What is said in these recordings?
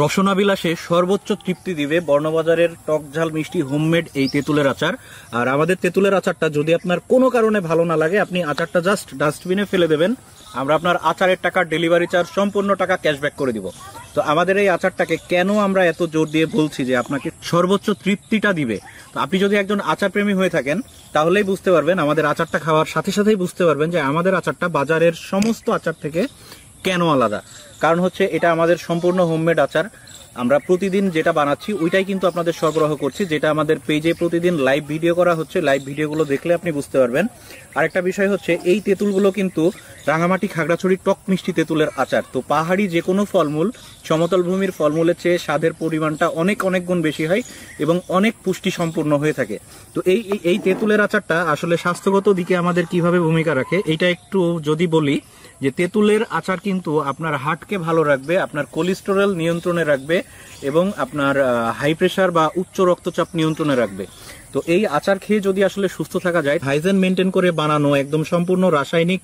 রসনা বিলাসে সর্বোচ্চ তৃপ্তি দিবে বর্ণবাজারের টক ঝাল মিষ্টি হোমমেড এই তেঁতুলের আচার। আর আমাদের তেঁতুলের আচারটা যদি আপনার কোনো কারণে ভালো না লাগে, আপনি আচারটা জাস্ট ডাস্টবিনে ফেলে দেবেন, আমরা আপনার আচারের টাকা ডেলিভারি চার্জ সম্পূর্ণ টাকা ক্যাশব্যাক করে দিব। তো আমাদের এই আচারটাকে কেন আমরা এত জোর দিয়ে বলছি যে আপনাকে সর্বোচ্চ তৃপ্তিটা দিবে, তো আপনি যদি একজন আচার প্রেমী হয়ে থাকেন তাহলেই বুঝতে পারবেন, আমাদের আচারটা খাওয়ার সাথে সাথেই বুঝতে পারবেন যে আমাদের আচারটা বাজারের সমস্ত আচার থেকে কেন আলাদা। কারণ হচ্ছে এটা আমাদের সম্পূর্ণ হোমমেড আচার। আমরা প্রতিদিন যেটা বানাচ্ছি ওইটাই কিন্তু আপনাদের সরবরাহ করছি, যেটা আমাদের পেজে প্রতিদিন লাইভ ভিডিও করা হচ্ছে। লাইভ ভিডিওগুলো দেখলে আপনি বুঝতে পারবেন। আরেকটা বিষয় হচ্ছে এই তেঁতুলগুলো কিন্তু রাঙামাটি খাগড়াছড়ি টক মিষ্টি তেঁতুলের আচার। তো পাহাড়ি যে কোনো ফলমূল সমতল ভূমির ফলমূলের চেয়ে স্বাদের পরিমাণটা অনেক অনেক গুণ বেশি হয় এবং অনেক পুষ্টি সম্পূর্ণ হয়ে থাকে। তো এই তেঁতুলের আচারটা আসলে স্বাস্থ্যগত দিকে আমাদের কিভাবে ভূমিকা রাখে এইটা একটু যদি বলি, যে তেঁতুলের আচার কিন্তু আপনার হার্টকে ভালো রাখবে, আপনার কোলেস্টেরল নিয়ন্ত্রণে রাখবে এবং আপনার হাই প্রেশার বা উচ্চ রক্তচাপ নিয়ন্ত্রণে রাখবে। তো এই আচার খেয়ে যদি আসলে সুস্থ থাকা যায়, হাইজেন মেনটেন করে বানানো একদম সম্পূর্ণ রাসায়নিক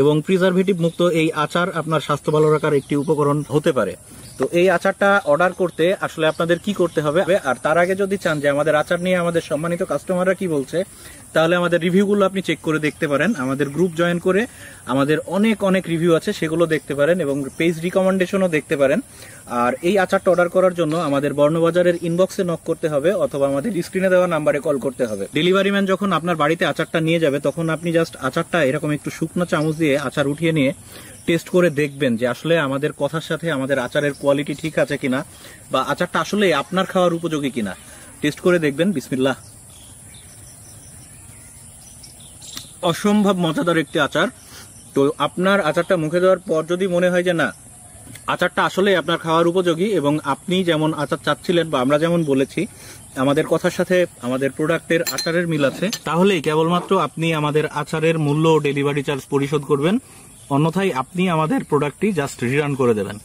এবং প্রিজারভেটিভ মুক্ত এই আচার আপনার স্বাস্থ্য ভালো রাখার একটি উপকরণ হতে পারে। তো এই আচারটা অর্ডার করতে আসলে আপনাদের কি করতে হবে, আর তার আগে যদি চান যে আমাদের আচার নিয়ে আমাদের সম্মানিত কাস্টমাররা কি বলছে, তাহলে আমাদের রিভিউগুলো আপনি চেক করে দেখতে পারেন। আমাদের গ্রুপ জয়েন করে আমাদের অনেক অনেক রিভিউ আছে, সেগুলো দেখতে পারেন এবং পেজ রিকমেন্ডেশনও দেখতে পারেন। আর এই আচারটা অর্ডার করার জন্য আমাদের বর্ণবাজারের ইনবক্সে নক করতে হবে অথবা আমাদের স্ক্রিনে দেওয়া নাম্বারে কল করতে হবে। ডেলিভারি ম্যান যখন আপনার বাড়িতে আচারটা নিয়ে যাবে তখন আপনি জাস্ট আচারটা এরকম একটু শুকনো চামচ দিয়ে আচার উঠিয়ে নিয়ে টেস্ট করে দেখবেন যে আসলে আমাদের কথার সাথে আমাদের আচারের কোয়ালিটি ঠিক আছে কিনা, বা আচারটা আসলে আপনার খাওয়ার উপযোগী কিনা টেস্ট করে দেখবেন। বিসমিল্লাহ। অসম্ভব মজাদার একটি আচার। তো আপনার আচারটা মুখে দেওয়ার পর যদি মনে হয় যে না, আচারটা আসলে আপনার খাওয়ার উপযোগী এবং আপনি যেমন আচার চাচ্ছিলেন বা আমরা যেমন বলেছি আমাদের কথার সাথে আমাদের প্রোডাক্টের আচারের মিল আছে, তাহলেই কেবলমাত্র আপনি আমাদের আচারের মূল্য ও ডেলিভারি চার্জ পরিশোধ করবেন। অন্যথায় আপনি আমাদের প্রোডাক্টটি জাস্ট রিটার্ন করে দেবেন।